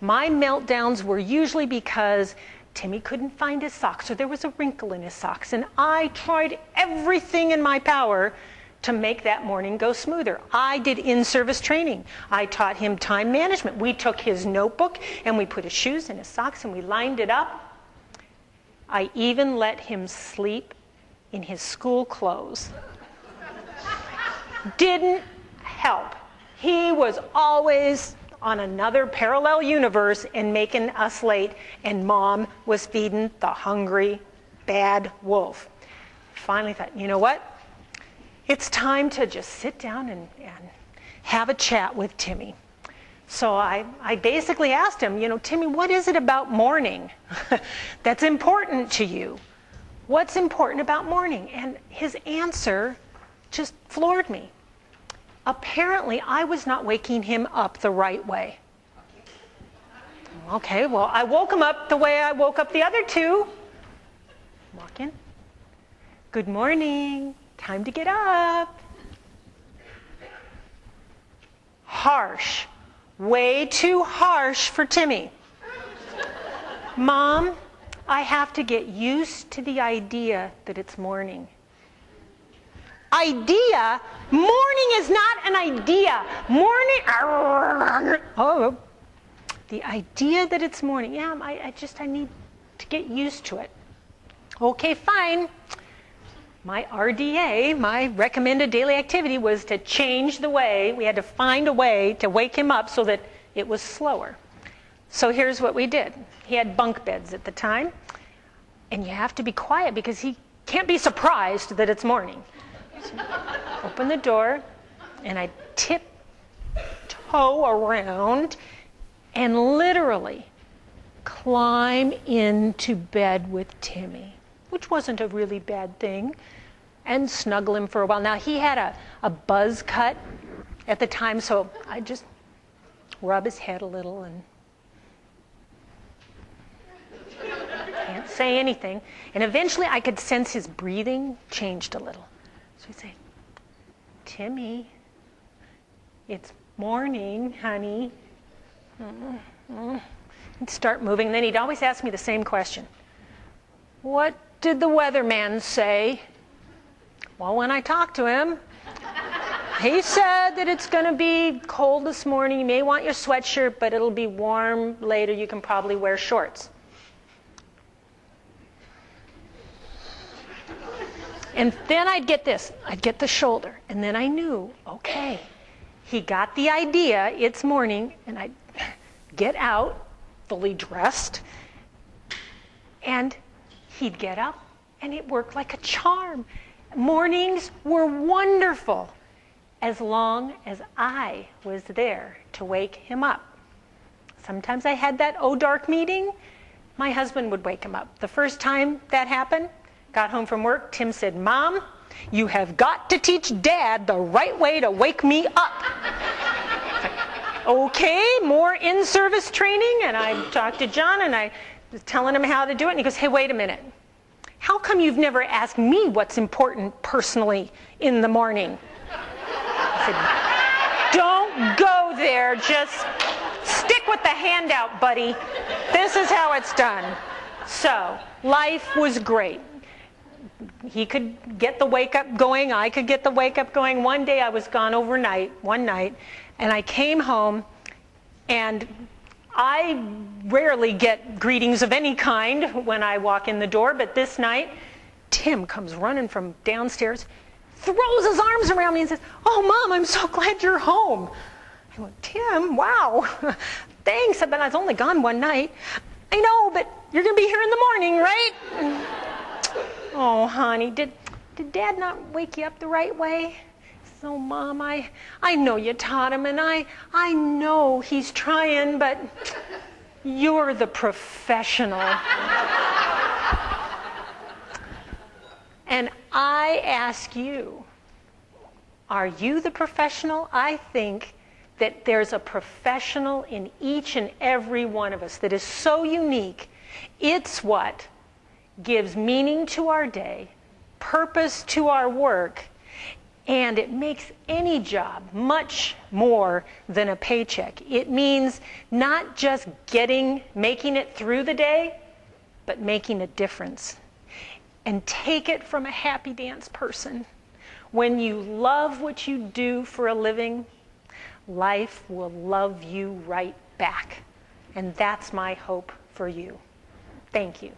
My meltdowns were usually because Timmy couldn't find his socks or there was a wrinkle in his socks. And I tried everything in my power to make that morning go smoother. I did in-service training. I taught him time management. We took his notebook and we put his shoes and his socks and we lined it up. I even let him sleep in his school clothes. Didn't help. He was always on another parallel universe and making us late, and Mom was feeding the hungry, bad wolf. Finally thought, you know what? It's time to just sit down and have a chat with Timmy. So I basically asked him, Timmy, what is it about morning that's important to you? What's important about morning? And his answer just floored me. Apparently, I was not waking him up the right way. Okay, well, I woke him up the way I woke up the other two. Walk in. Good morning. Time to get up. Harsh. Way too harsh for Timmy. Mom, I have to get used to the idea that it's morning. Idea? Morning is not an idea. Morning. Oh, the idea that it's morning. Yeah, I need to get used to it. Okay, fine. My RDA, my recommended daily activity, was to change the way. We had to find a way to wake him up so that it was slower. So here's what we did. He had bunk beds at the time. And you have to be quiet because he can't be surprised that it's morning. So open the door, and I tiptoe around and literally climb into bed with Timmy, which wasn't a really bad thing, and snuggle him for a while. Now, he had a buzz cut at the time, so I just rub his head a little and can't say anything. And eventually I could sense his breathing changed a little. So he'd say, Timmy, it's morning, honey. He'd start moving. Then he'd always ask me the same question. What did the weatherman say? Well, when I talked to him, he said that it's going to be cold this morning. You may want your sweatshirt, but it'll be warm later. You can probably wear shorts. And then I'd get this. I'd get the shoulder. And then I knew, okay, he got the idea. It's morning. And I'd get out, fully dressed. And he'd get up. And it worked like a charm. Mornings were wonderful as long as I was there to wake him up. Sometimes I had that dark meeting. My husband would wake him up. The first time that happened, got home from work, Tim said, Mom, you have got to teach Dad the right way to wake me up. Okay, more in-service training. And I talked to John and I was telling him how to do it. And he goes, hey, wait a minute. How come you've never asked me what's important personally in the morning? I said, don't go there. Just stick with the handout, buddy. This is how it's done. So life was great. He could get the wake up going. I could get the wake up going. One day I was gone one night, and I came home, and I rarely get greetings of any kind when I walk in the door, but this night, Tim comes running from downstairs, throws his arms around me and says, oh, Mom, I'm so glad you're home. I went, Tim, wow, thanks. I was only gone one night. I know, but you're going to be here in the morning, right? Oh, honey, did Dad not wake you up the right way? So, Mom, I know you taught him, and I know he's trying, but you're the professional. And I ask you, are you the professional? I think that there's a professional in each and every one of us that is so unique. It's what gives meaning to our day, purpose to our work, And it makes any job much more than a paycheck. It means not just making it through the day, but making a difference. And take it from a happy dance person. When you love what you do for a living, life will love you right back. And that's my hope for you. Thank you.